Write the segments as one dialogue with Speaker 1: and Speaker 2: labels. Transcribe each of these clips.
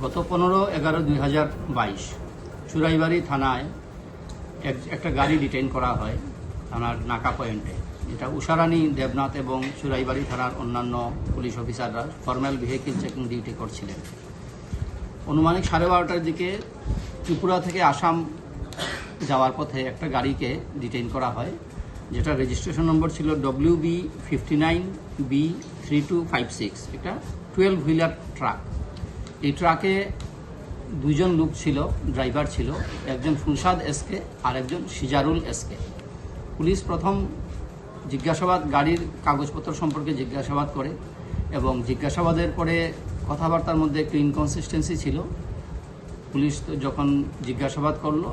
Speaker 1: গত 15/11/2022 চুরাইবাড়ি থানায় একটা গাড়ি ডিটেইন করা হয় থানার নাকা পয়েন্টে, যেটা উষারানী, দেবনাথ এবং চুরাইবাড়ি থানার অন্যান্য পুলিশ অফিসাররা ফর্মাল ভেহিকেল চেকিং ডিউটি করছিলেন। অনুমানিক 12:30টার দিকে ত্রিপুরা থেকে আসাম যাওয়ার পথে একটা গাড়িকে ডিটেইন করা হয়, যেটা রেজিস্ট্রেশন নম্বর ছিল WB59B3256, এটা 12 হুইলার ট্রাক। এই ট্রাকে দুইজন লোক ছিল, ড্রাইভার ছিল, একজন ফুলসাদ এসকে আর একজন সিজারুল এসকে। পুলিশ প্রথম জিজ্ঞাসাবাদ, গাড়ির কাগজপত্র সম্পর্কে জিজ্ঞাসাবাদ করে এবং জিজ্ঞাসাবাদের পরে কথাবার্তার মধ্যে একটু ইনকনসিস্টেন্সি ছিল। পুলিশ যখন জিজ্ঞাসাবাদ করলো,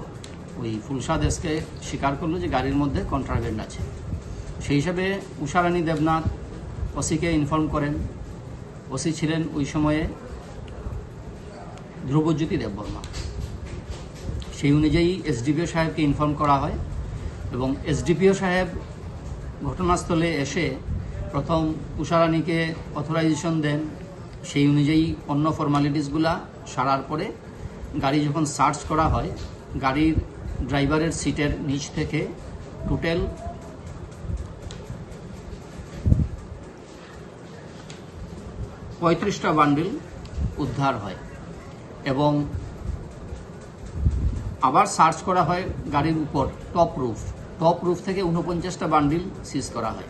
Speaker 1: ওই ফুলসাদ এসকে স্বীকার করলো যে গাড়ির মধ্যে কন্ট্রাব্যান্ড আছে। সেই হিসাবে উষারানী দেবনাথ ওসিকে ইনফর্ম করেন। ওসি ছিলেন ওই সময়ে ধ্রুবজ্যোতি দেববর্মা। সেই অনুযায়ী এসডিপিও সাহেবকে ইনফর্ম করা হয় এবং এসডিপিও সাহেব ঘটনাস্থলে এসে প্রথম উষারানীকে অথরাইজেশন দেন। সেই অনুযায়ী অন্য ফর্মালিটিসগুলা সারার পরে গাড়ি যখন সার্চ করা হয়, গাড়ির ড্রাইভারের সিটের নিচ থেকে টোটাল 35টা বান্ডিল উদ্ধার হয় এবং আবার সার্চ করা হয় গাড়ির উপর টপ রুফ থেকে 49টা বান্ডিল সিজ করা হয়।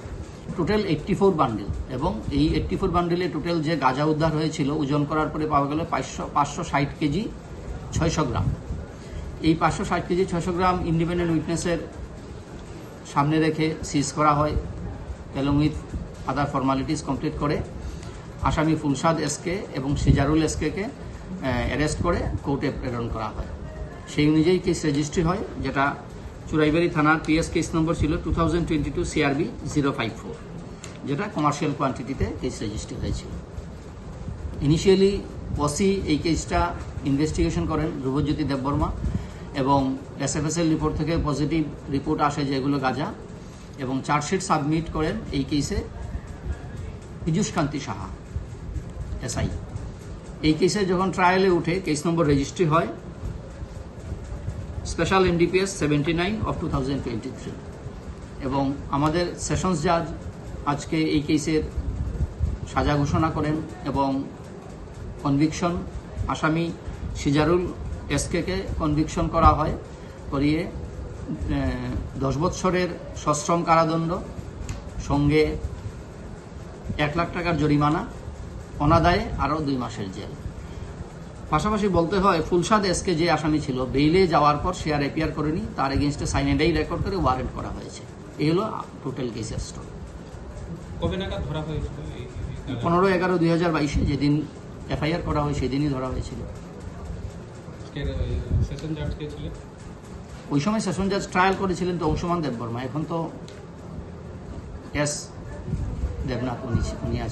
Speaker 1: টোটাল 84 বান্ডিল, এবং এই 84 বান্ডিলে টোটাল যে গাঁজা উদ্ধার হয়েছিল ওজন করার পরে পাওয়া গেল 560 কেজি 600 গ্রাম। এই 560 কেজি 600 গ্রাম ইন্ডিপেন্ডেন্ট উইটনেসের সামনে রেখে সিজ করা হয় along with other formalities complete করে আসামি ফুলসাদ এসকে এবং সিজারুল এসকে অ্যারেস্ট করে কোর্টে প্রেরণ করা হয়। সেই অনুযায়ী কেস রেজিস্ট্রি হয়, যেটা চুরাইবাড়ি থানার পিএস কেস নম্বর ছিল 2022 CRB 054, যেটা কমার্শিয়াল কোয়ান্টিটিতে কেস রেজিস্ট্রি হয়েছিল। ইনিশিয়ালি ওসি এই কেসটা ইনভেস্টিগেশন করেন ধ্রুবজ্যোতি দেববর্মা, এবং SFSL রিপোর্ট থেকে পজিটিভ রিপোর্ট আসে যে এগুলো গাঁজা, এবং চার্জশিট সাবমিট করেন এই কেসে পীযূষ কান্তি সাহা SI। এই কেসে যখন ট্রায়ালে উঠে কেস নম্বর রেজিস্ট্রি হয় স্পেশাল NDPS 79/2023, এবং আমাদের সেশনস জাজ আজকে এই কেসের সাজা ঘোষণা করেন এবং কনভিকশন আসামি সিজারুল এসকে কনভিকশন করা হয়, করিয়ে 10 বৎসরের সশ্রম কারাদণ্ড সঙ্গে 1 লাখ টাকার জরিমানা, অনাদায়ে আরও 2 মাসের জেল। পাশাপাশি বলতে হয় ফুলসাদ এসকে যে আসামি ছিল, বেইলে যাওয়ার পর সে আর অ্যাপিয়ার করেনি, তার এগেনস্টে সাইনেডাই রেকর্ড করে ওয়ারেন্ট করা হয়েছে। এই হলো টোটাল কেসের স্টোরি।
Speaker 2: কবে নাগাদ ধরা হয়েছিল?
Speaker 1: 15/11/2022 যেদিন FIR করা হয় সেদিনই ধরা হয়েছিল।
Speaker 2: সেশন জাজ কে ছিলেন?
Speaker 1: ওই সময় সেশন জাজ ট্রায়াল করেছিলেন তো অংশুমান দেববর্মা, এখন তো দেবনাথ উনি আছেন।